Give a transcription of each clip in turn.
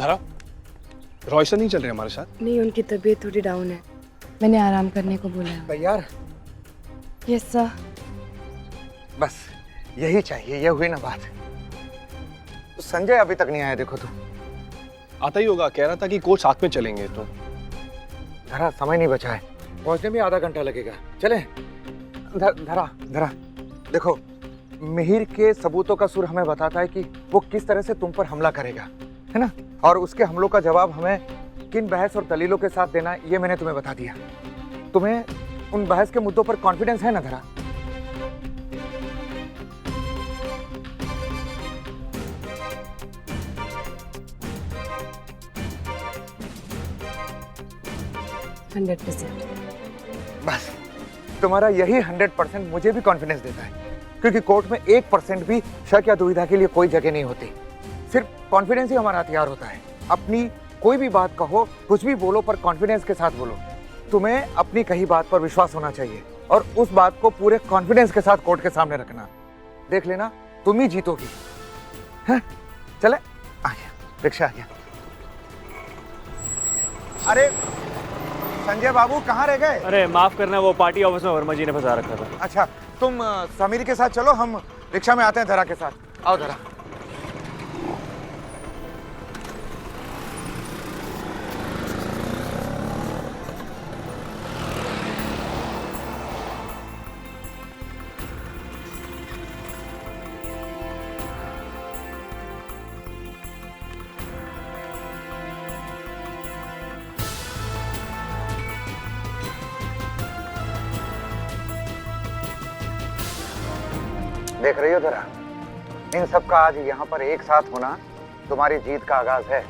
धरा, रॉयसन नहीं चल रहे हमारे साथ? नहीं, उनकी तबीयत थोड़ी डाउन है, मैंने आराम करने को बोला है। तैयार? Yes sir. बस यही चाहिए, ये हुई ना बात। तो संजय अभी तक नहीं आया, देखो तो। आता ही होगा, कह रहा था कि कोच साथ में चलेंगे। तो धरा समय नहीं बचा है, पहुंचने में आधा घंटा लगेगा। चले? धरा धरा देखो, मिहिर के सबूतों का सुर हमें बताता है कि वो किस तरह से तुम पर हमला करेगा, है ना? और उसके हमलों का जवाब हमें किन बहस और दलीलों के साथ देना, ये मैंने तुम्हें बता दिया। तुम्हें उन बहस के मुद्दों पर कॉन्फिडेंस है ना धरा? बस तुम्हारा यही 100% मुझे भी कॉन्फिडेंस देता है, क्योंकि कोर्ट में 1% भी शक या दुविधा के लिए कोई जगह नहीं होती। सिर्फ कॉन्फिडेंस ही हमारा हथियार होता है। अपनी कोई भी बात कहो, कुछ भी बोलो, पर कॉन्फिडेंस के साथ बोलो। तुम्हें अपनी कही बात पर विश्वास होना चाहिए और उस बात को पूरे कॉन्फिडेंस के साथ कोर्ट के सामने रखना। देख लेना, तुम ही जीतोगी। हैं? चले? आ गया, रिक्शा आ गया। अरे संजय बाबू कहाँ रह गए? अरे माफ करना, वो पार्टी ऑफिस में वर्मा जी ने फंसा रखा था। अच्छा, तुम समीर के साथ चलो, हम रिक्शा में आते हैं धरा के साथ। आओ धरा। देख रही हो धरा, इन सब का आज यहाँ पर एक साथ होना तुम्हारी जीत का आगाज है।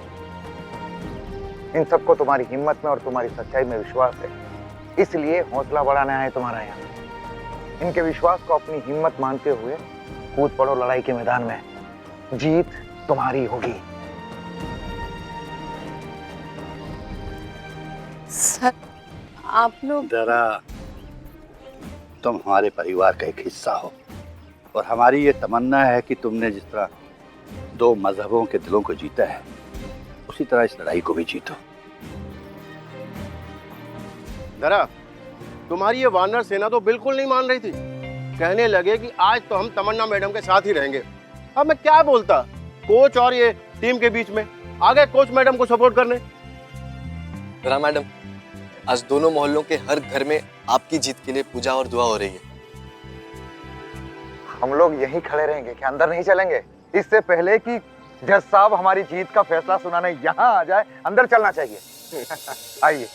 इन सबको तुम्हारी हिम्मत में और तुम्हारी सच्चाई में विश्वास है, इसलिए हौसला बढ़ाना है तुम्हारा यहाँ। इनके विश्वास को अपनी हिम्मत मानते हुए कूद पड़ो लड़ाई के मैदान में। जीत तुम्हारी होगी। सर, आप लोग धरा, तुम हमारे परिवार का एक हिस्सा हो और हमारी ये तमन्ना है कि तुमने जिस तरह दो मजहबों के दिलों को जीता है, उसी तरह इस लड़ाई को भी जीतो। धरा, तुम्हारी ये वानर सेना तो बिल्कुल नहीं मान रही थी। कहने लगे कि आज तो हम तमन्ना मैडम के साथ ही रहेंगे। अब मैं क्या बोलता, कोच और ये टीम के बीच में आ गए कोच मैडम को सपोर्ट करने। धरा मैडम, आज दोनों मोहल्लों के हर घर में आपकी जीत के लिए पूजा और दुआ हो रही है। हम लोग यहीं खड़े रहेंगे क्या, अंदर नहीं चलेंगे? इससे पहले कि जज साहब हमारी जीत का फैसला सुनाने यहाँ आ जाए, अंदर चलना चाहिए। आइए।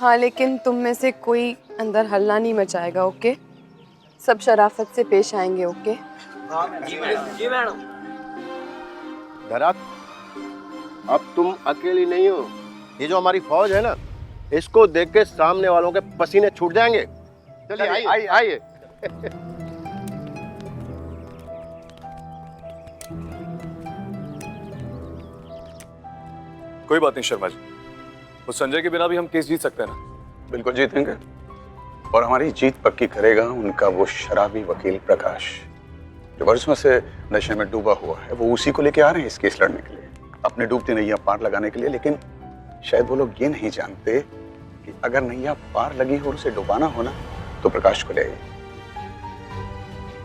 हाँ, लेकिन तुम में से कोई अंदर हल्ला नहीं मचाएगा, ओके? सब शराफत से पेश आएंगे, ओके? जी मैडम। धरा, अब तुम अकेली नहीं हो। ये जो हमारी फौज है ना, इसको देख के सामने वालों के पसीने छूट जाएंगे। चलिए आइए आइए। कोई बात नहीं शर्मा जी, उस संजय के बिना भी हम केस जीत सकते हैं ना? बिल्कुल जीतेंगे, और हमारी जीत पक्की करेगा उनका वो शराबी वकील प्रकाश, जो वर्षों से नशे में डूबा हुआ है। वो उसी को लेके आ रहे हैं इस केस लड़ने के लिए, अपने डूबती नैया पार लगाने के लिए। लेकिन शायद वो लोग ये नहीं जानते कि अगर नैया पार लगी हो और उसे डुबाना हो ना, तो प्रकाश को ले।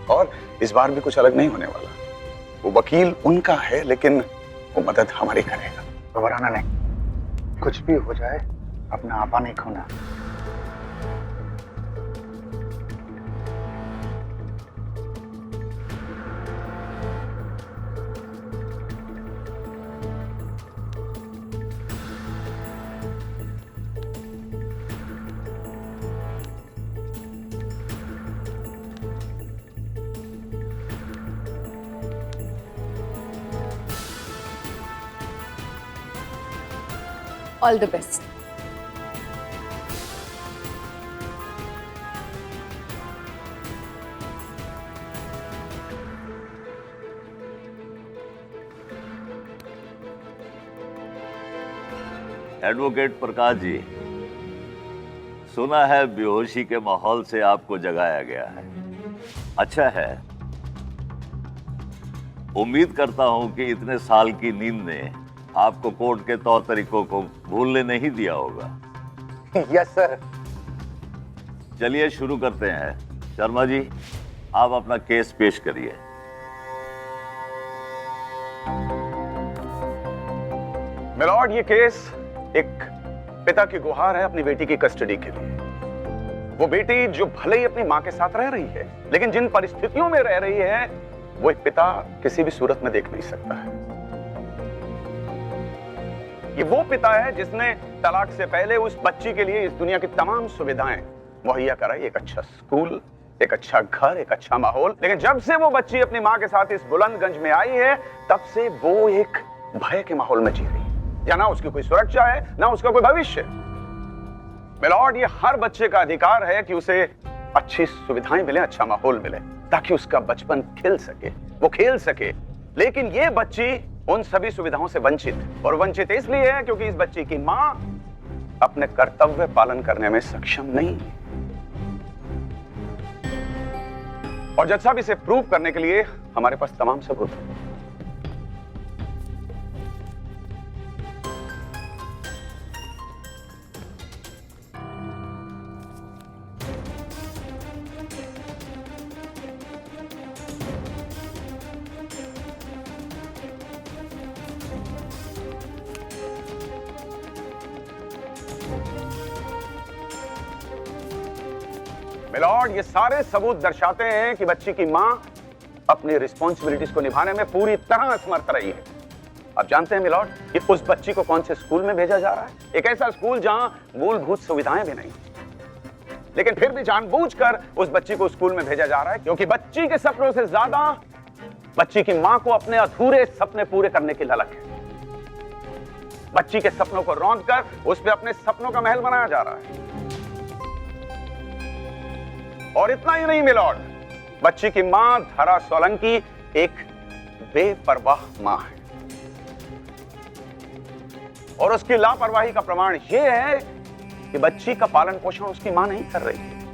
और इस बार भी कुछ अलग नहीं होने वाला। वो वकील उनका है, लेकिन वो मदद हमारी करेगा। घबराना नहीं, कुछ भी हो जाए अपना आपा नहीं खोना। All the best. Advocate Prakash ji, सुना है बेहोशी के माहौल से आपको जगाया गया है। अच्छा है, उम्मीद करता हूं कि इतने साल की नींद ने आपको कोर्ट के तौर तरीकों को भूलने नहीं दिया होगा। Yes sir. चलिए शुरू करते हैं। शर्मा जी, आप अपना केस पेश करिए। मिलॉर्ड, ये केस एक पिता की गुहार है अपनी बेटी की कस्टडी के लिए। वो बेटी जो भले ही अपनी मां के साथ रह रही है, लेकिन जिन परिस्थितियों में रह रही है वो एक पिता किसी भी सूरत में देख नहीं सकता है। ये वो पिता है जिसने तलाक से पहले उस बच्ची के लिए इस दुनिया की तमाम सुविधाएं मुहैया कराई, एक अच्छा स्कूल, एक अच्छा घर, एक अच्छा माहौल। लेकिन जब से वो बच्ची अपनी मां के साथ इस बुलंदगंज में आई है, तब से वो एक भय के माहौल में जी रही है। या ना उसकी कोई सुरक्षा है, ना उसका कोई भविष्य। मिलॉर्ड, ये हर बच्चे का अधिकार है कि उसे अच्छी सुविधाएं मिले, अच्छा माहौल मिले, ताकि उसका बचपन खिल सके, वो खेल सके। लेकिन ये बच्ची उन सभी सुविधाओं से वंचित, और वंचित इसलिए है क्योंकि इस बच्ची की मां अपने कर्तव्य पालन करने में सक्षम नहीं है। और जज साहब, इसे प्रूव करने के लिए हमारे पास तमाम सबूत हैं। मिलॉर्ड, ये सारे सबूत दर्शाते हैं कि बच्ची की मां अपनी रिस्पॉन्सिबिलिटीज को निभाने में पूरी तरह असमर्थ रही है। आप जानते हैं मिलॉर्ड, कि उस बच्ची को कौन से स्कूल में भेजा जा रहा है? एक ऐसा स्कूल जहां मूलभूत सुविधाएं भी नहीं, लेकिन फिर भी जानबूझकर उस बच्ची को स्कूल में भेजा जा रहा है, क्योंकि बच्ची के सपनों से ज्यादा बच्ची की मां को अपने अधूरे सपने पूरे करने की ललक है। बच्ची के सपनों को रौंद कर उस पर अपने सपनों का महल बनाया जा रहा है। और इतना ही नहीं मिलॉर्ड, बच्ची की मां धरा सोलंकी एक बेपरवाह मां है, और उसकी लापरवाही का प्रमाण यह है कि बच्ची का पालन पोषण उसकी मां नहीं कर रही है,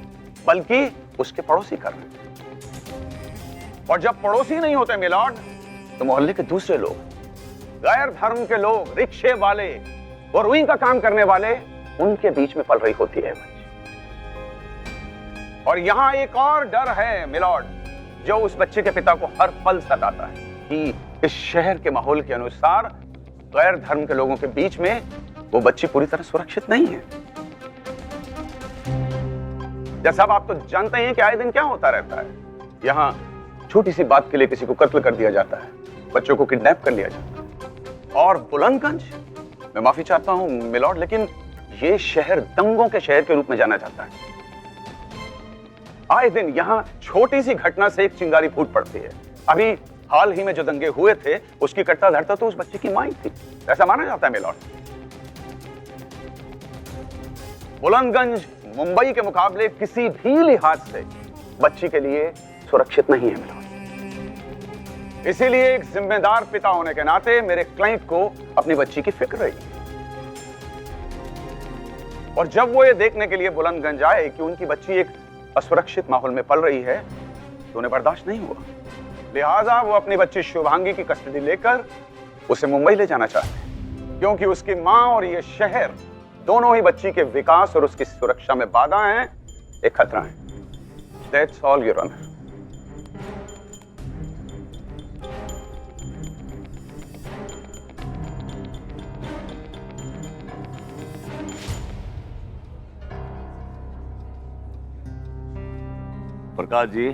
बल्कि उसके पड़ोसी कर रहे हैं। और जब पड़ोसी नहीं होते मिलॉर्ड, तो मोहल्ले के दूसरे लोग, गैर धर्म के लोग, रिक्शे वाले और रुई का काम करने वाले, उनके बीच में पल रही होती है बच्ची। और यहां एक और डर है मिलॉर्ड, जो उस बच्चे के पिता को हर पल सताता है, कि इस शहर के माहौल के अनुसार गैर धर्म के लोगों के बीच में वो बच्ची पूरी तरह सुरक्षित नहीं है। जैसा आप तो जानते हैं कि आए दिन क्या होता रहता है। यहां छोटी सी बात के लिए किसी को कत्ल कर दिया जाता है, बच्चों को किडनैप कर लिया जाता है। और बुलंदगंज, मैं माफी चाहता हूं मिलॉर्ड, लेकिन ये शहर दंगों के शहर के रूप में जाना जाता है। आए दिन यहां छोटी सी घटना से एक चिंगारी फूट पड़ती है। अभी हाल ही में जो दंगे हुए थे, उसकी कर्ता धर्ता तो उस बच्चे की मां ही थी, ऐसा माना जाता है मिलॉर्ड। बुलंदगंज मुंबई के मुकाबले किसी भी लिहाज से बच्ची के लिए सुरक्षित नहीं है मिलॉर्ड। इसीलिए एक जिम्मेदार पिता होने के नाते मेरे क्लाइंट को अपनी बच्ची की फिक्र रही, और जब वो ये देखने के लिए बुलंदगंज आए कि उनकी बच्ची एक असुरक्षित माहौल में पल रही है, तो उन्हें बर्दाश्त नहीं हुआ। लिहाजा वो अपनी बच्ची शुभांगी की कस्टडी लेकर उसे मुंबई ले जाना चाहते हैं, क्योंकि उसकी मां और ये शहर दोनों ही बच्ची के विकास और उसकी सुरक्षा में बाधा हैं, एक खतरा है। That's all, Your Honor. Prakash ji,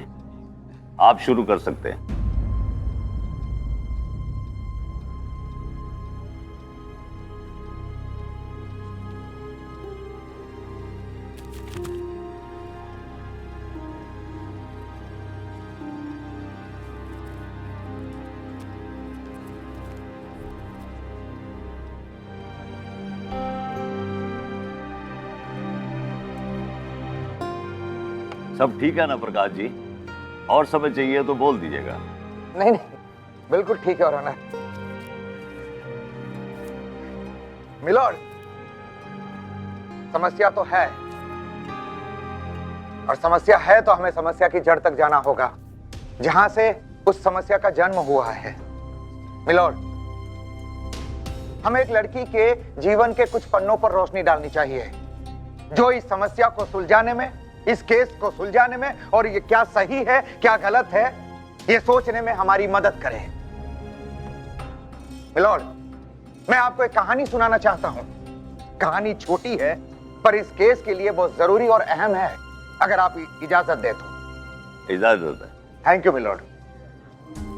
आप शुरू कर सकते हैं। सब ठीक है ना प्रकाश जी? और समय चाहिए तो बोल दीजिएगा। नहीं नहीं, बिल्कुल ठीक है और ऑनर। मिलॉर्ड, समस्या तो है, और समस्या है तो हमें समस्या की जड़ तक जाना होगा, जहां से उस समस्या का जन्म हुआ है। मिलॉर्ड, हमें एक लड़की के जीवन के कुछ पन्नों पर रोशनी डालनी चाहिए, जो इस समस्या को सुलझाने में, इस केस को सुलझाने में और ये क्या सही है क्या गलत है ये सोचने में हमारी मदद करे। मिलॉर्ड, मैं आपको एक कहानी सुनाना चाहता हूं। कहानी छोटी है पर इस केस के लिए बहुत जरूरी और अहम है। अगर आप इजाजत दे तो। इजाजत है। Thank you milord.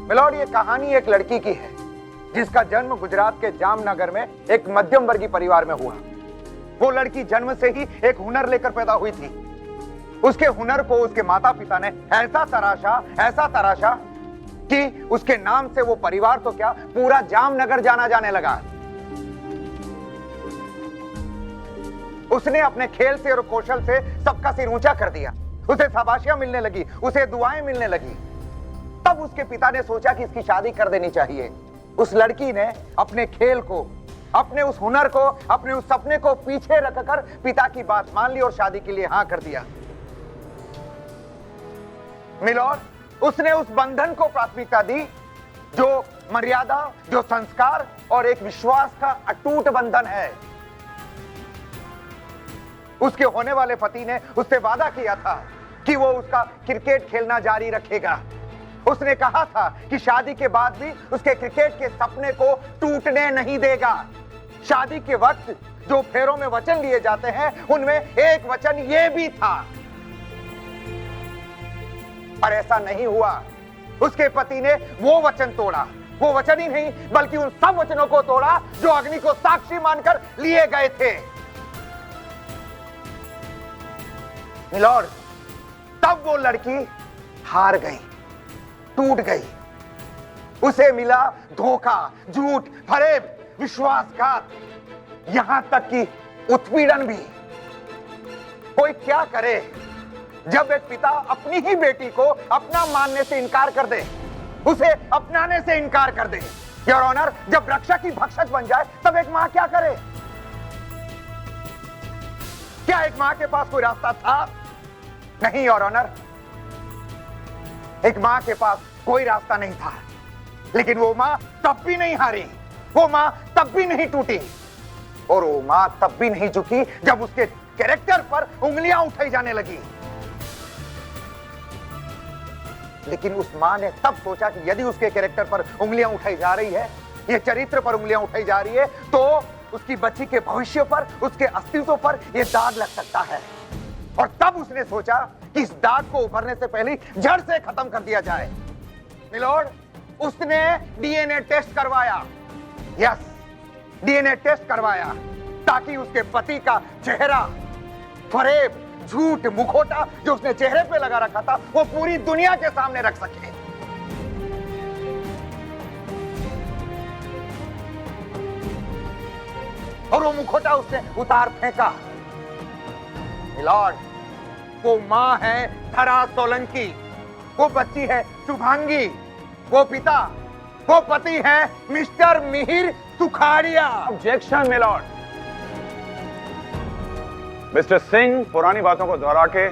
मिलॉर्ड, ये कहानी एक लड़की की है जिसका जन्म गुजरात के जामनगर में एक मध्यम वर्गीय परिवार में हुआ। वो लड़की जन्म से ही एक हुनर लेकर पैदा हुई थी। उसके हुनर को उसके माता पिता ने ऐसा तराशा कि उसके नाम से वो परिवार तो क्या पूरा जामनगर जाना जाने लगा। उसने अपने खेल से और कौशल से सबका सिर ऊंचा कर दिया। उसे शाबाशियां मिलने लगी, उसे दुआएं मिलने लगी। तब उसके पिता ने सोचा कि इसकी शादी कर देनी चाहिए। उस लड़की ने अपने खेल को, अपने उस हुनर को, अपने उस सपने को पीछे रखकर पिता की बात मान ली और शादी के लिए हां कर दिया। मिलॉर्ड, उसने उस बंधन को प्राथमिकता दी जो मर्यादा, जो संस्कार और एक विश्वास का अटूट बंधन है। उसके होने वाले पति ने उससे वादा किया था कि वो उसका क्रिकेट खेलना जारी रखेगा। उसने कहा था कि शादी के बाद भी उसके क्रिकेट के सपने को टूटने नहीं देगा। शादी के वक्त जो फेरों में वचन लिए जाते हैं उनमें एक वचन ये भी था, पर ऐसा नहीं हुआ। उसके पति ने वो वचन तोड़ा। वो वचन ही नहीं बल्कि उन सब वचनों को तोड़ा जो अग्नि को साक्षी मानकर लिए गए थे। मिलॉर्ड, तब वो लड़की हार गई, टूट गई। उसे मिला धोखा, झूठ, फरेब, विश्वासघात, यहां तक कि उत्पीड़न भी। कोई क्या करे जब एक पिता अपनी ही बेटी को अपना मानने से इनकार कर दे, उसे अपनाने से इनकार कर दे। योर ऑनर, जब रक्षक ही भक्षक बन जाए तब एक मां क्या करे? क्या एक मां के पास कोई रास्ता था? नहीं योर ऑनर, एक मां के पास कोई रास्ता नहीं था। लेकिन वो मां तब भी नहीं हारी, वो मां तब भी नहीं टूटी और वो मां तब भी नहीं झुकी जब उसके कैरेक्टर पर उंगलियां उठाई जाने लगी। लेकिन उस मां ने तब सोचा कि यदि उसके कैरेक्टर पर उंगलियां उठाई जा रही है, ये चरित्र पर उंगलियां उठाई जा रही है, तो उसकी बच्ची के भविष्य पर, उसके अस्तित्व पर यह दाग लग सकता है। और तब उसने सोचा कि इस दाग को उभरने से पहले जड़ से खत्म कर दिया जाए। मिलॉर्ड, उसने डीएनए टेस्ट करवाया। यस, डीएनए टेस्ट करवाया ताकि उसके पति का चेहरा, फरेब, झूठ, मुखौटा जो उसने चेहरे पे लगा रखा था वो पूरी दुनिया के सामने रख सके। और वो मुखौटा उसने उतार फेंका। मिलॉर्ड, वो मां है धरा सोलंकी, वो बच्ची है शुभांगी, वो पिता, वो पति है mister Mihir Sukhadia. Objection milord. Mister Singh पुरानी बातों को दोहरा के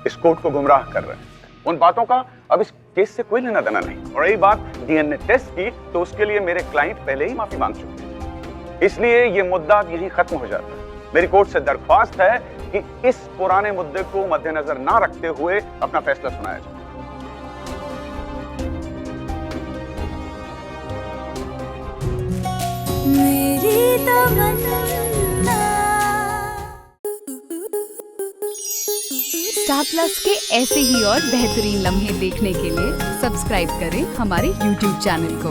इस कोर्ट को गुमराह कर रहे हैं। उन बातों का अब इस केस से कोई लेना देना नहीं। और यही बात डीएनए टेस्ट की तो उसके लिए मेरे क्लाइंट पहले ही माफी मांग चुके हैं, इसलिए ये मुद्दा यहीं खत्म हो जाता है। मेरी कोर्ट से दरख्वास्त है कि इस पुराने मुद्दे को मद्देनजर ना रखते हुए अपना फैसला सुनाया जाए। मेरी तमन्ना। स्टार प्लस के ऐसे ही और बेहतरीन लम्हे देखने के लिए सब्सक्राइब करें हमारे YouTube चैनल को।